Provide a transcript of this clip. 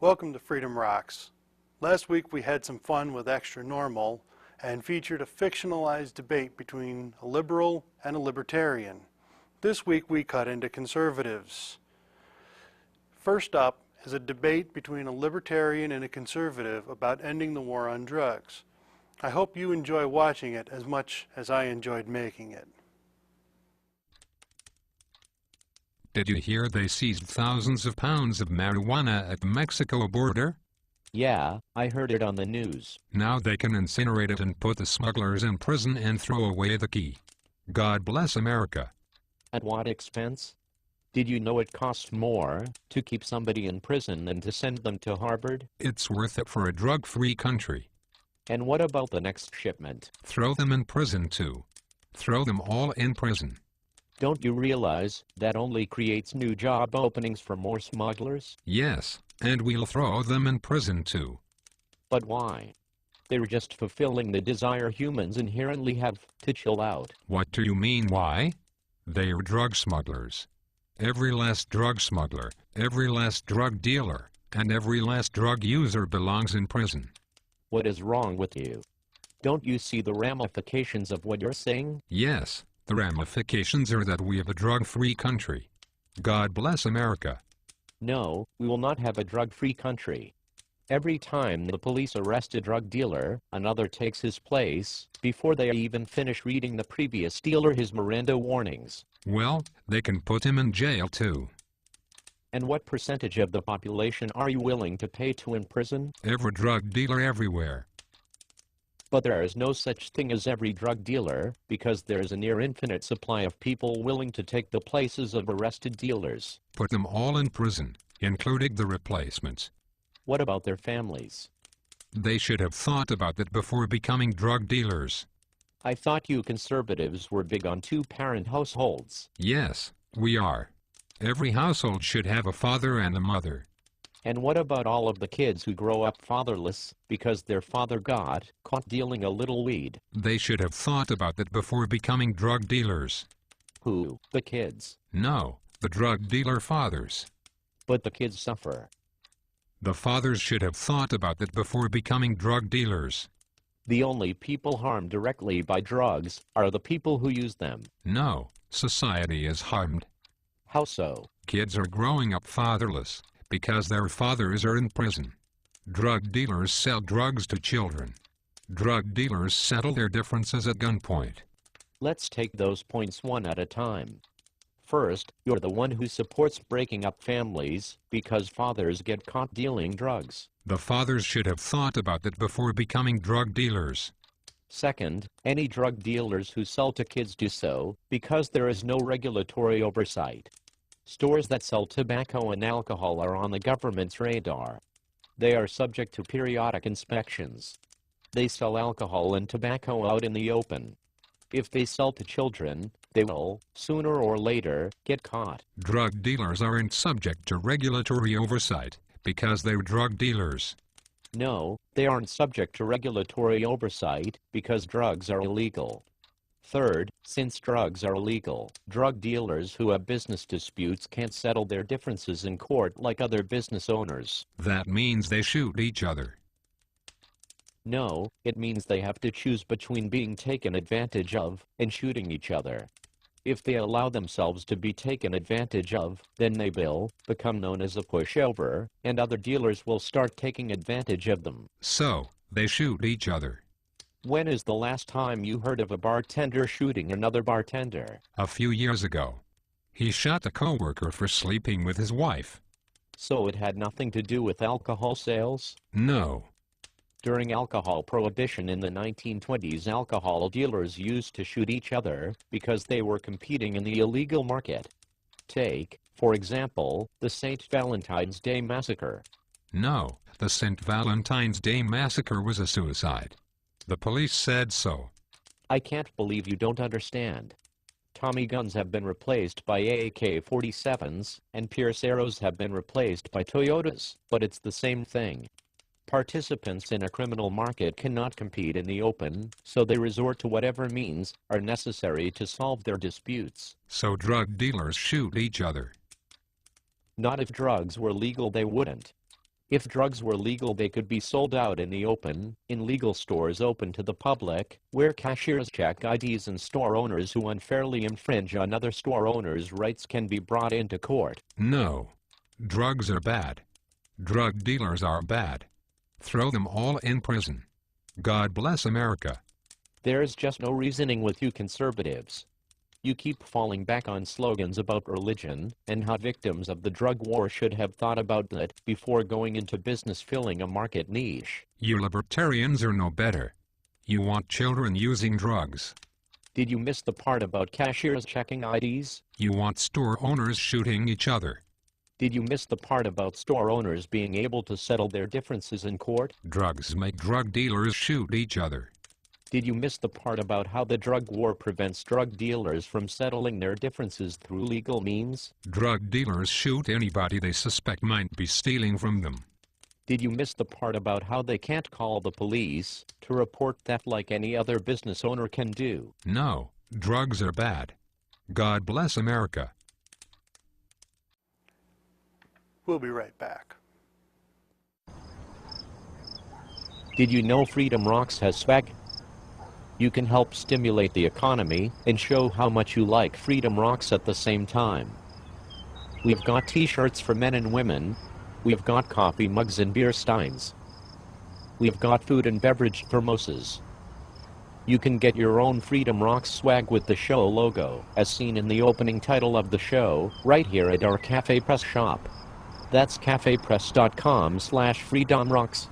Welcome to Freedom Rocks. Last week we had some fun with Extra Normal and featured a fictionalized debate between a liberal and a libertarian. This week we cut into conservatives. First up is a debate between a libertarian and a conservative about ending the war on drugs. I hope you enjoy watching it as much as I enjoyed making it. Did you hear they seized thousands of pounds of marijuana at the Mexico border? Yeah, I heard it on the news. Now they can incinerate it and put the smugglers in prison and throw away the key. God bless America. At what expense? Did you know it costs more to keep somebody in prison than to send them to Harvard? It's worth it for a drug-free country. And what about the next shipment? Throw them in prison too. Throw them all in prison. Don't you realize that only creates new job openings for more smugglers? Yes, and we'll throw them in prison too. But why? They're just fulfilling the desire humans inherently have to chill out. What do you mean why? They're drug smugglers. Every last drug smuggler, every last drug dealer, and every last drug user belongs in prison. What is wrong with you? Don't you see the ramifications of what you're saying? Yes, the ramifications are that we have a drug-free country. God bless America. No, we will not have a drug-free country. Every time the police arrest a drug dealer, another takes his place, before they even finish reading the previous dealer his Miranda warnings. Well, they can put him in jail too. And what percentage of the population are you willing to pay to imprison? Every drug dealer everywhere. But there is no such thing as every drug dealer, because there is a near infinite supply of people willing to take the places of arrested dealers. Put them all in prison, including the replacements. What about their families? They should have thought about that before becoming drug dealers. I thought you conservatives were big on two-parent households. Yes, we are. Every household should have a father and a mother. And what about all of the kids who grow up fatherless because their father got caught dealing a little weed? They should have thought about that before becoming drug dealers. Who? The kids? No, the drug dealer fathers. But the kids suffer. The fathers should have thought about that before becoming drug dealers. The only people harmed directly by drugs are the people who use them. No, society is harmed. How so? Kids are growing up fatherless because their fathers are in prison. Drug dealers sell drugs to children. Drug dealers settle their differences at gunpoint. Let's take those points one at a time. First, you're the one who supports breaking up families because fathers get caught dealing drugs. The fathers should have thought about that before becoming drug dealers. Second, any drug dealers who sell to kids do so because there is no regulatory oversight. Stores that sell tobacco and alcohol are on the government's radar. They are subject to periodic inspections. They sell alcohol and tobacco out in the open. If they sell to children, they will, sooner or later, get caught. Drug dealers aren't subject to regulatory oversight because they're drug dealers. No, they aren't subject to regulatory oversight because drugs are illegal. Third, since drugs are illegal, drug dealers who have business disputes can't settle their differences in court like other business owners. That means they shoot each other. No, it means they have to choose between being taken advantage of and shooting each other. If they allow themselves to be taken advantage of, then they will become known as a pushover, and other dealers will start taking advantage of them. So, they shoot each other. When is the last time you heard of a bartender shooting another bartender? A few years ago. He shot a coworker for sleeping with his wife. So it had nothing to do with alcohol sales? No. During alcohol prohibition in the 1920s, alcohol dealers used to shoot each other because they were competing in the illegal market. Take, for example, the St. Valentine's Day Massacre. No, the St. Valentine's Day Massacre was a suicide. The police said so. I can't believe you don't understand. Tommy guns have been replaced by AK-47s, and Pierce arrows have been replaced by Toyotas, but it's the same thing. Participants in a criminal market cannot compete in the open, so they resort to whatever means are necessary to solve their disputes. So drug dealers shoot each other. Not if drugs were legal, they wouldn't. If drugs were legal, they could be sold out in the open, in legal stores open to the public, where cashiers check IDs and store owners who unfairly infringe on other store owners' rights can be brought into court. No. Drugs are bad. Drug dealers are bad. Throw them all in prison. God bless America. There's just no reasoning with you conservatives. You keep falling back on slogans about religion and how victims of the drug war should have thought about that before going into business filling a market niche. You libertarians are no better. You want children using drugs. Did you miss the part about cashiers checking IDs? You want store owners shooting each other. Did you miss the part about store owners being able to settle their differences in court? Drugs make drug dealers shoot each other. Did you miss the part about how the drug war prevents drug dealers from settling their differences through legal means? Drug dealers shoot anybody they suspect might be stealing from them. Did you miss the part about how they can't call the police to report theft like any other business owner can do? No, drugs are bad. God bless America. We'll be right back. Did you know Freedom Roc has swag? You can help stimulate the economy and show how much you like Freedom Roc at the same time. We've got t-shirts for men and women. We've got coffee mugs and beer steins. We've got food and beverage thermoses. You can get your own Freedom Roc swag with the show logo, as seen in the opening title of the show, right here at our Cafe Press shop. That's cafepress.com/freedomrocs.